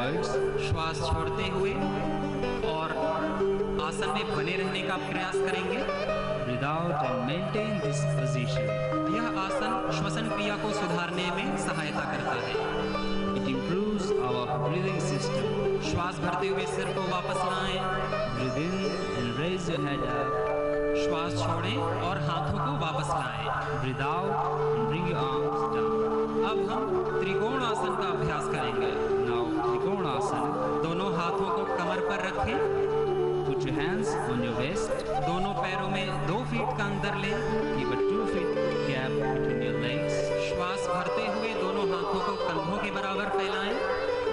upwards, श्वास छोड़ते हुए और आसन में बने रहने का प्रयास करेंगे। breathe out and maintain this position. यह आसन श्वसन क्रिया को सुधारने में सहायता करता है। It improves our breathing system. श्वास भरते हुए सिर को वापस लाएं। Breathe in and raise your head up. श्वास छोड़ें और हाथों को वापस लाएं। Breathe out and bring your arms down. अब हम त्रिकोण आसन का अभ्यास करेंगे। Now, Trikonasana. दोनों हाथों को कमर पर रखें। Put your hands on your waist. दोनों पैरों में 2 फीट का अंतर लें। Keep a 2 feet gap between your legs. श्वास भरते हुए दोनों हाथों को कंधों के बराबर फैलाएं।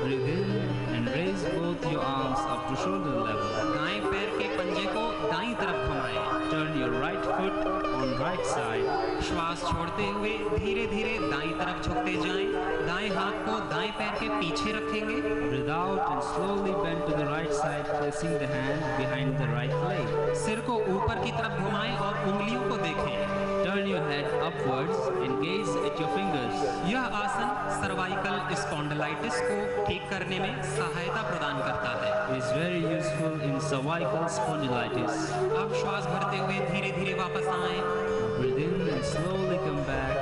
Breathe in and raise both your arms up to shoulder level. दाएं पैर के पंजे को दाईं तरफ घुमाएं। Turn your right foot on right side. श्वास छोड़ते हुए धीरे धीरे दाईं तरफ झुकते जाएं। दाएं हाथ को दाएं पैर के पीछे रखेंगे। Breathe out and slowly bend to the right side, placing the hand behind the right leg. सिर को ऊपर की तरफ घुमाएं और उंगलियों को देखें। Turn your head upwards and gaze at your fingers. यह आसन सर्वाइकल स्पॉन्डिलाइटिस को ठीक करने में सहायता प्रदान करता है। It is very useful in cervical spondylitis. अब श्वास भरते हुए धीरे धीरे वापस आएं। Breathe in and slowly come back.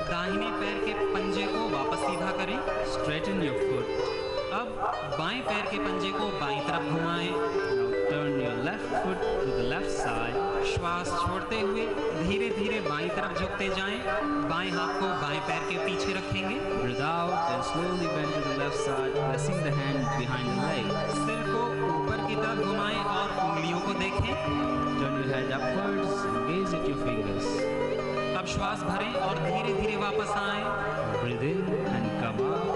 दाहिने पैर के पंजे को वापस सीधा करें। Straighten your foot. अब बाएं पैर के पंजे को बाईं तरफ घुमाएं। Now turn your left foot to the left side. श्वास छोड़ते हुए धीरे धीरे बाईं तरफ झुकते जाएं। बाएं हाथ को बाएं पैर के पीछे रखेंगे। Breathe out and slowly bend to the left side, placing the hand behind the leg. सिर को ऊपर की तरफ घुमाएं और उंगलियों को देखें। Turn your head upwards and gaze at your fingers. अब श्वास भरें और धीरे धीरे वापस आएं। Breathe in and come out.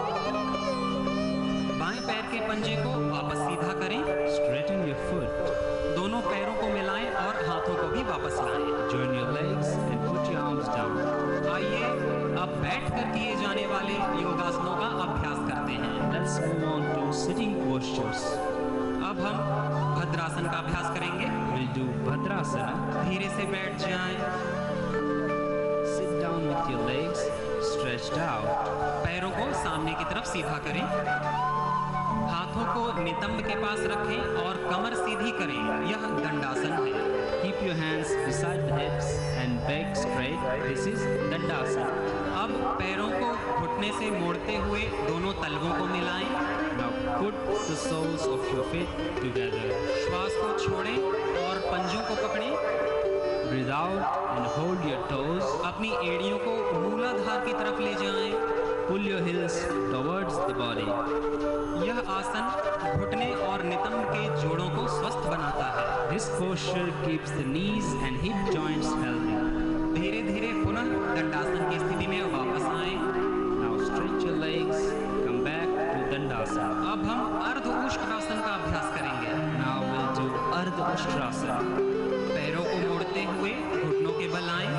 बाएं पैर के पंजे को वापस सीधा करें। Straighten your foot. दोनों पैरों को मिलाएं और हाथों को भी वापस लाएं। Join your legs and put your arms down. आइए अब बैठकर किए जाने वाले योगासनों का अभ्यास करते हैं। Let's move on to sitting postures. अब हम भद्रासन का अभ्यास करेंगे। We'll do Bhadrasana. धीरे से बैठ जाएं। Sit down with your legs stretched out. पैरों को सामने की तरफ सीधा करें। हाथों को नितंब के पास रखें और कमर सीधी करें। यह दंडासन है। Keep your hands beside the hips and back straight. This is Dandasana. अब पैरों को घुटने से मोड़ते हुए दोनों तलवों को मिलाएं। Now put the soles of your feet together. श्वास को छोड़ें और पंजों को पकड़ें। Breathe out and hold your toes. अपनी एड़ियों को मूलाधार की तरफ ले जाएं। Pull your heels towards the body. यह आसन घुटने और नितंब के जोड़ों को स्वस्थ बनाता है। This posture keeps the knees and hip joints healthy. धीरे धीरे पुनः दंडासन की स्थिति में वापस आएं। Now stretch your legs. Come back to Dandasana. अब हम अर्ध उष्ट्रासन का अभ्यास करेंगे। Now we'll do Ardha Ustrasana. पैरों को मोड़ते हुए घुटनों के बल आएं।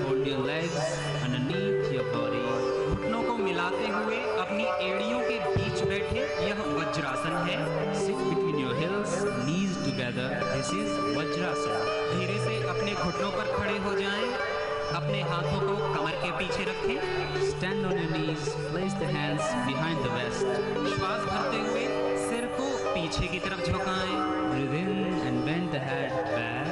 Fold your legs underneath your body. घुटनों को मिलाते हुए अपनी एड़ियों के बीच बैठे। यह वज्रासन है। Sit between your heels, knees together. This is Vajrasana. धीरे से अपने घुटनों पर खड़े हो जाएं। अपने हाथों को कमर के पीछे रखें। Stand on your knees, place the hands behind the waist. श्वास भरते हुए सिर को पीछे की तरफ झुकाएं। Breathe in and bend the head back.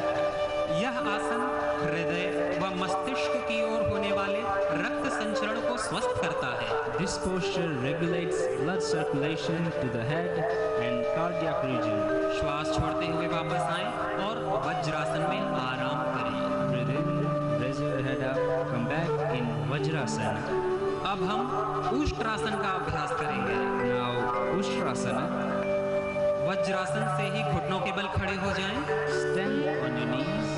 यह आसन हृदय व मस्तिष्क की ओर होने वाले रक्त संचरण को स्वस्थ करता है। This posture regulates blood circulation to the head and cardiac region. श्वास छोड़ते हुए वापस आएं और वज्रासन में आराम करें। Breathe in, raise your head up, come back in Vajrasana. अब हम उष्ट्रासन का अभ्यास करेंगे। Now Ustrasana. वज्रासन से ही घुटनों के बल खड़े हो जाएं। Stand on your knees.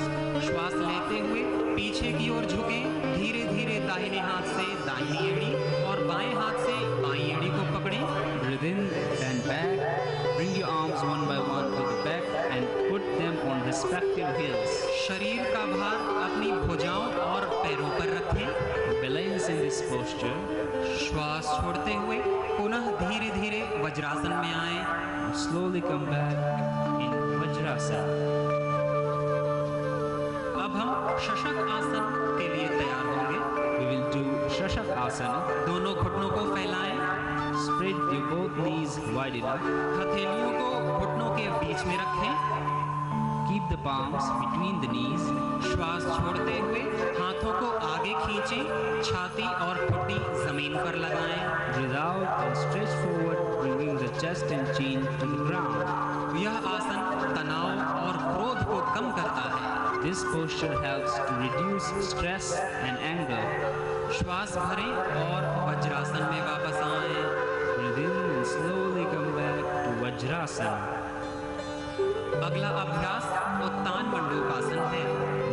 श्वास लेते हुए पीछे की ओर झुकें। धीरे धीरे दाहिने हाथ से दाहिनी एड़ी और बाएं हाथ से बाईं एड़ी को पकड़ें। Breathe in, bend back. Bring your arms one by one to the back and put them on respective heels. शरीर का भार अपनी भुजाओं और पैरों पर रखें। Balance in this posture. श्वास छोड़ते हुए पुनः धीरे धीरे वज्रासन में आएं। Slowly come back in Vajrasana. अब हम शशक आसन के लिए तैयार होंगे। We will do Shashak Asana. दोनों घुटनों को फैलाएं। spread your both knees wide enough. हथेलियों को घुटनों के बीच में रखें। Keep the palms between the knees. श्वास छोड़ते हुए हाथों को आगे खींचें, छाती और ठुड्डी जमीन पर लगाएं। Breathe out and stretch forward, bringing the chest and chin to the ground. यह आसन तनाव और क्रोध को कम करता है। This posture helps to reduce stress and anger. श्वास भरें और वज्रासन में वापस आएं। Breathe in and slowly come back to Vajrasana. अगला अभ्यास उत्तान मंडूकासन है।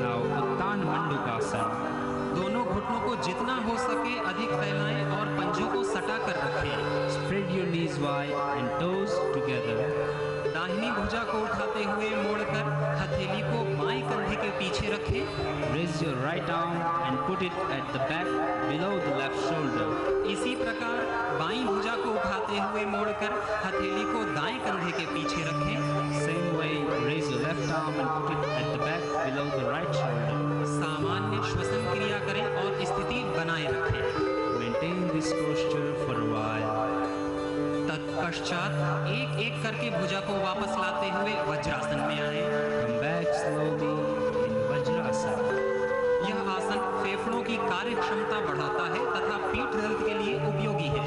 Now Uttan Mandukasana. दोनों घुटनों को जितना हो सके अधिक फैलाएं और पंजों को सटा कर रखें। Spread your knees wide and toes together. दाहिनी भुजा को उठाते हुए मोड़कर हथेली को बाएं कंधे के पीछे रखें। Raise your right arm and put it at the back below the left shoulder. इसी प्रकार बाईं भुजा को उठाते हुए मोड़कर हथेली को दाएं कंधे के पीछे रखें। Same way, raise your left arm and put it at the back below the right shoulder. सामान्य श्वसन क्रिया करें और स्थिति बनाए रखें। Maintain this posture for a while. तत्पश्चात एक एक करके भुजा को वापस लाते हुए वज्रासन में आए। Come back slowly in Vajrasana. यह आसन फेफड़ों की कार्य क्षमता बढ़ाता है तथा पीठ दर्द के लिए उपयोगी है।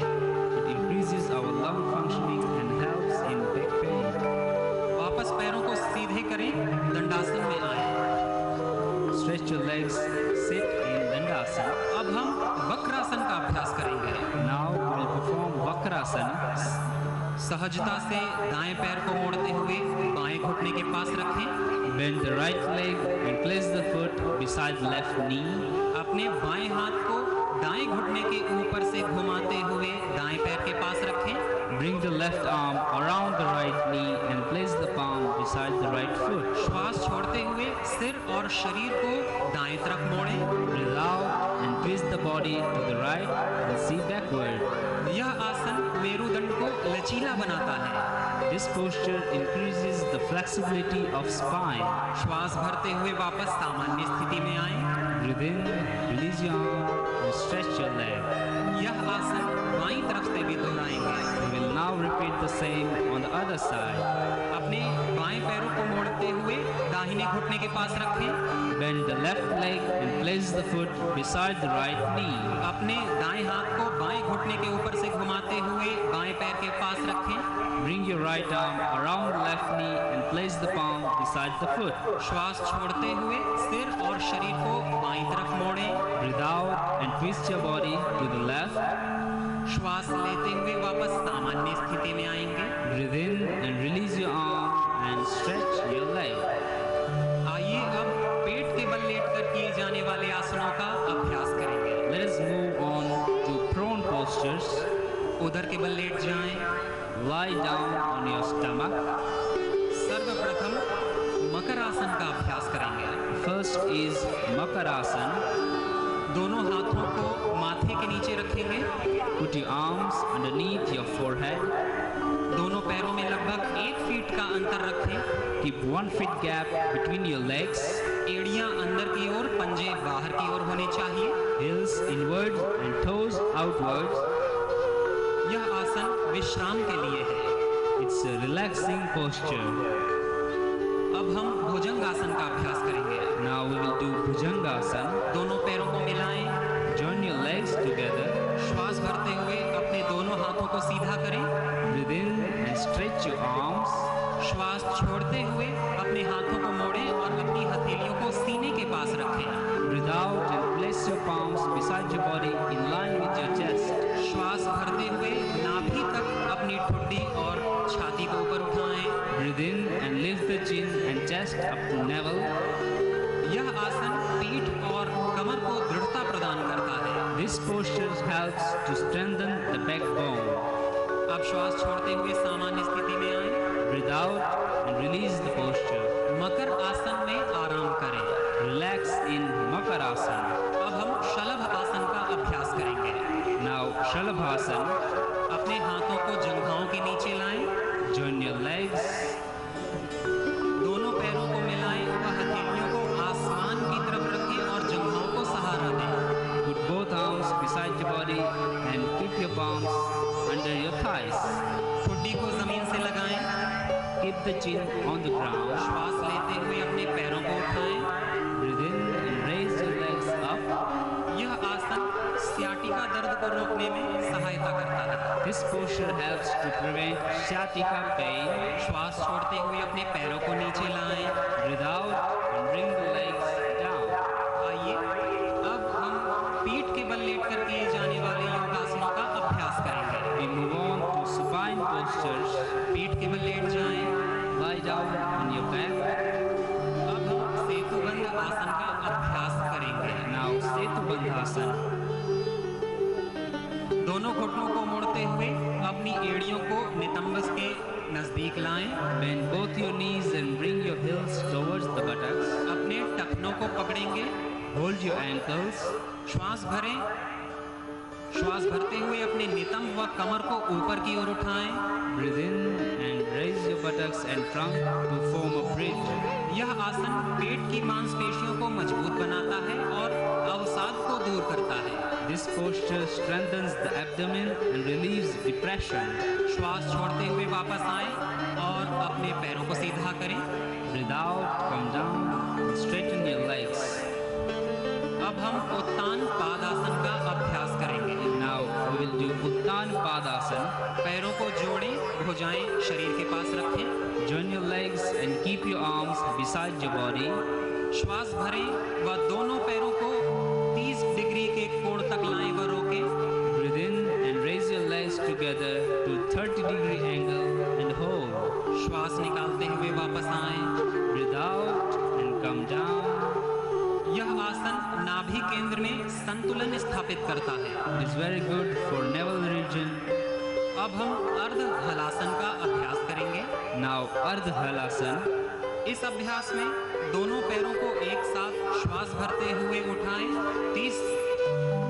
It increases our lung functioning and helps in back pain. वापस पैरों को सीधे करें, दंडासन में आए। Stretch your legs, sit in Dandasana. अब हम वक्रासन का अभ्यास करेंगे। Now we will perform Vakrasana. सहजता से दाएं पैर को मोड़ते हुए बाएं घुटने के पास रखें। Bend the right leg and place the foot beside the left knee. अपने बाएं हाथ को दाएं घुटने के ऊपर से घुमाते हुए दाएं पैर के पास रखें। Bring the left arm around the right knee and place the palm beside the right foot. श्वास छोड़ते हुए सिर और शरीर को दाएं तरफ मोड़ें। Breathe out and twist the body to the right and see backward. यह आसन मेरुदंड को लचीला बनाता है। This posture increases the flexibility of spine. श्वास भरते हुए वापस सामान्य स्थिति में आएं। Breathe in, release your arm and stretch your leg. यह आसन बाईं तरफ से भी दोहराएंगे। We will now repeat the same on the other side. अपने बाएं पैरों को मोड़ते हुए दाहिने घुटने के पास रखें। Bend the left leg and place the foot beside the right knee. अपने दाएं हाथ को बाएं घुटने के ऊपर से घुमाते हुए बाएं पैर के पास रखें। Bring your right arm around the left knee and place the palm beside the foot. श्वास छोड़ते हुए सिर और शरीर को बाईं तरफ मोड़ें। Breathe out and twist your body to the left. श्वास लेते हुए वापस सामान्य स्थिति में आएंगे। Breathe in and release your arm and stretch your leg. आइए अब पेट के बल लेटकर किए जाने वाले आसनों का अभ्यास करेंगे। Let us move on to prone postures. उधर के बल लेट जाएं। Lie down on your stomach. सर्वप्रथम मकर आसन का अभ्यास करेंगे। First is Makarasana. दोनों हाथों को माथे के नीचे रखेंगे। Put your arms underneath your forehead. दोनों पैरों में लगभग 1 फीट का अंतर रखें। Keep 1 feet gap between your legs. एड़ियां अंदर की ओर, पंजे बाहर की ओर होने चाहिए। Heels inwards and toes outwards. यह आसन विश्राम के लिए है। It's a relaxing posture. अब हम भुजंगासन का अभ्यास करेंगे। Now we will do Bhujangasana. दोनों पैरों को मिलाएं। Join your legs together. श्वास भरते हुए अपने दोनों हाथों को सीधा करें। Breathe in and stretch your arms. श्वास छोड़ते हुए अपने हाथों को मोड़ें और अपनी हथेलियों को सीने के पास रखें। Breathe out and place your palms beside your body in line with your chest. श्वास भरते हुए नाभि तक अपनी ठुड्डी और छाती को ऊपर उठाएं। Breathe in and lift the chin and chest up to navel. यह आसन पीठ और कमर को दृढ़ता प्रदान करता है। This posture helps to strengthen the backbone. अब श्वास छोड़ते हुए सामान्य स्थिति में आएं। Breathe out and release the posture. मकर आसन में आराम करें। Relax in Makarasana. अब हम शलभ आसन का अभ्यास करेंगे। Now Shalabhasana. अपने हाथों को जंघाओं के नीचे लाएं। Join your legs. दोनों पैरों को मिलाएं व हथेलियों को आसमान की तरफ रखें और जंघाओं को सहारा दें। Put both arms beside your body and keep your palms under your keep the chin on the ground. श्वास लेते हुए अपने पैरों को उठाएं। Breathe in and raise your legs up. यह आसन सियाटिका दर्द को रोकने में सहायता करता है। This posture helps to prevent sciatica pain. श्वास छोड़ते हुए अपने पैरों को नीचे लाएं। Breathe out and bring the legs down. आइए अब हम पीठ के बल लेटकर किए जाने वाले योगासनों का अभ्यास करेंगे। We move on to supine postures. पीठ के बल लेट जाएं। Lie down on your back. अब हम सेतुबंध आसन का अभ्यास करेंगे। Now Setubandhasana. दोनों घुटनों को मोड़ते हुए अपनी एड़ियों को नितंब के नजदीक लाएं। Bend both your knees and bring your heels towards the buttocks. अपने टखनों को पकड़ेंगे। Hold your ankles. श्वास भरें। श्वास भरते हुए अपने नितंब व कमर को ऊपर की ओर उठाएं। Breathe in and raise your buttocks and trunk to form a bridge. यह आसन पेट की मांसपेशियों को मजबूत बनाता है और अवसाद को दूर करता है। This posture strengthens the abdomen and relieves depression. श्वास छोड़ते हुए वापस आएं और अपने पैरों को सीधा करें। Breathe out, come down, and straighten your legs. अब हम उत्तान पादासन का अभ्यास करेंगे। Now we will do Uttan Padasana. पैरों को जोड़ें, भुजाएं शरीर के पास रखें। Join your legs and keep your arms beside your body. श्वास भरें व दोनों पैरों को 30 डिग्री के कोण तक लाएं व रोकें। Breathe in and raise your legs together to 30-degree angle and hold. श्वास निकालते हुए वापस आएं। Breathe out and come down. यह आसन नाभि केंद्र में संतुलन स्थापित करता है। It is very good for navel region. अब हम अर्ध हलासन का अभ्यास करेंगे। Now Ardha Halasana. इस अभ्यास में दोनों पैरों को एक साथ श्वास भरते हुए उठाएं, 30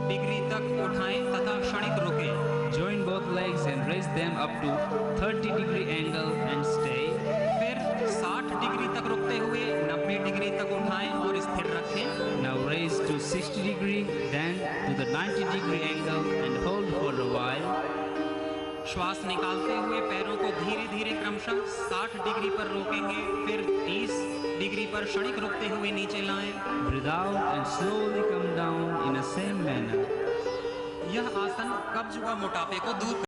डिग्री तक उठाएं तथा क्षणिक रुकें। Join both legs and raise them up to 30-degree angle and stay. फिर 60 डिग्री तक रुकते हुए 90 डिग्री तक उठाएं और स्थिर रखें। Now raise to 60-degree, then to the 90-degree angle and hold for a while. श्वास निकालते हुए पैरों को धीरे धीरे क्रमशः 60 डिग्री पर रोकेंगे, फिर 30 डिग्री पर क्षणिक रुकते हुए नीचे लाएं। Breathe out and slowly come down in the same manner. यह आसन कब्ज व मोटापे को दूर